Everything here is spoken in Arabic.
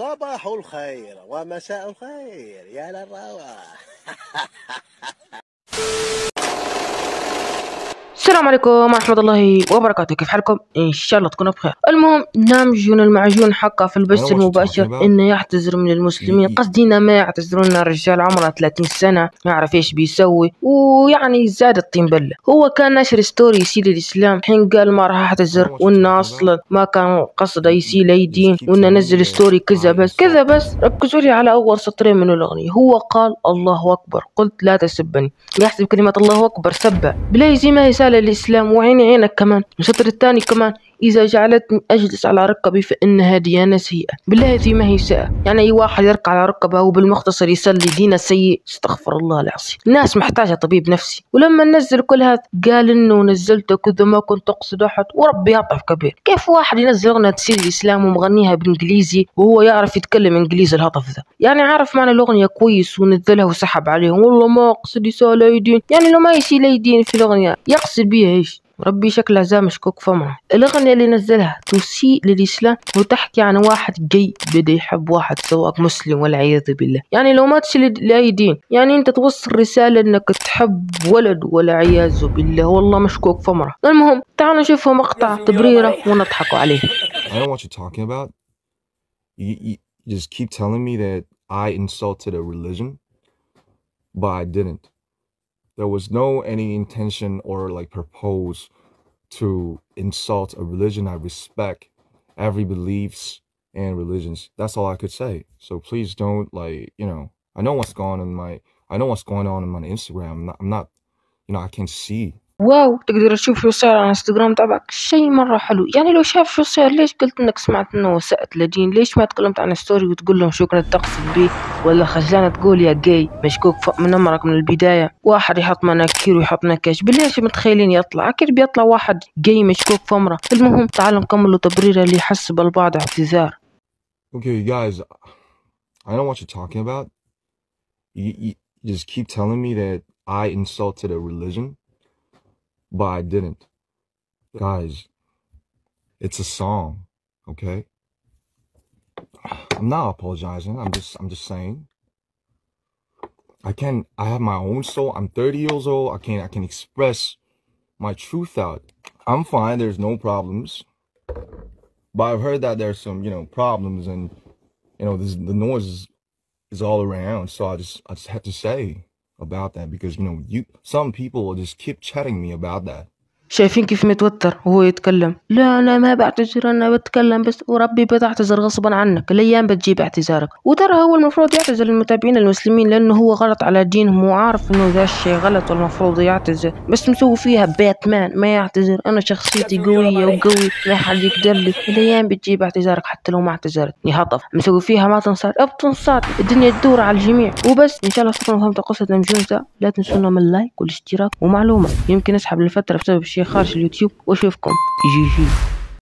صباح الخير ومساء الخير يا للروعة. السلام عليكم ورحمة الله وبركاته، كيف حالكم؟ إن شاء الله تكونوا بخير. المهم نامجون المعجون حقه في البث المباشر إنه يعتذر من المسلمين، قصدينا ما يعتذرون لنا الرجال عمره 30 سنة ما يعرف إيش بيسوي، ويعني زاد الطين بلة. هو كان ناشر ستوري يسيل الإسلام، حين قال ما راح أعتذر، وإنه أصلا ما كان قصده يسيل أي دين، وإنه نزل ستوري كذا بس. ركزوا لي على أول سطرين من الأغنية. هو قال الله أكبر، قلت لا تسبني، يحسب كلمة الله أكبر سبة بلا زي ما يسال الإسلام، وعيني عينك كمان. السطر الثاني كمان، إذا جعلتني أجلس على ركبي فإنها ديانة سيئة. بالله ذي ما هي سيئة، يعني أي واحد يركع على ركبه وبالمختصر يصلي دينه سيء؟ استغفر الله العظيم. الناس محتاجة طبيب نفسي. ولما نزل كل هذا قال إنه نزلته كذا ما كنت أقصد أحد، وربي يعطف كبير. كيف واحد ينزل أغنية تسير الإسلام ومغنيها بالإنجليزي وهو يعرف يتكلم إنجليزي؟ الهطف ذا يعني عارف معنى الأغنية كويس ونزلها وسحب عليهم. والله ما أقصد يسال أي دين، يعني لو ما يسيل أي دين في الأغنية يقصد بيها إيش؟ ربي شكلها زي مشكوك فمها. الأغنية اللي نزلها تسيء للإسلام وتحكي عن واحد جاي بدا يحب واحد سواء مسلم والعياذ بالله. يعني لو ما تسيل لأي دين، يعني أنت توصل رسالة إنك تحب ولد والعياذ بالله. والله مشكوك فمها. المهم تعالوا نشوف مقطع تبريرة ونضحكوا عليه. I don't know what you're talking about. You just keep telling me that I insulted a religion, but I didn't. There was no any intention or like purpose to insult a religion. I respect every beliefs and religions. That's all I could say. So please don't I know what's going on in my Instagram. I'm not I can see. واو، تقدر تشوف شو صار على الانستغرام تبعك. شيء مرة حلو. يعني لو شاف شو صار ليش قلت انك سمعت انه وسأت لدين؟ ليش ما تكلمت عن ستوري وتقول لهم شو كنت تقصد بيه؟ ولا خجلانة تقول يا جاي مشكوك من امرك من البداية؟ واحد يحط مناكير ويحط نكش، بالله شو متخيلين يطلع؟ اكيد بيطلع واحد جاي مشكوك في امره. المهم تعالوا نكملوا تبريره اللي يحسب البعض اعتذار. Okay guys, I know what you're talking about. You just keep telling me that I insulted a religion, but I didn't. Guys, it's a song, okay? I'm not apologizing. I'm just saying. I have my own soul. I'm 30 years old. I can express my truth out. I'm fine. There's no problems. But I've heard that there's some, problems, and the noise is all around. So I just had to say about that because some people will just keep chatting me about that. شايفين كيف متوتر وهو يتكلم؟ لا أنا ما بعتذر، أنا بتكلم بس، وربي بتعتذر غصبا عنك. الأيام بتجيب اعتذارك. وترى هو المفروض يعتذر للمتابعين المسلمين لأنه هو غلط على دينهم وعارف إنه ذا الشيء غلط والمفروض يعتذر، بس مسوي فيها باتمان ما يعتذر. أنا شخصيتي قوية وقوي ما حد يقدر لي. الأيام بتجيب اعتذارك حتى لو ما اعتذرت. يهطف مسوي فيها ما تنصاد، بتنصاد. الدنيا تدور على الجميع وبس. إن شاء الله تكونوا فهمتوا قصة نمجون. لا تنسونا من اللايك والاشتراك. ومعلومة يمكن أسحب لفترة بسبب شيء خارج اليوتيوب، واشوفكم جي جي.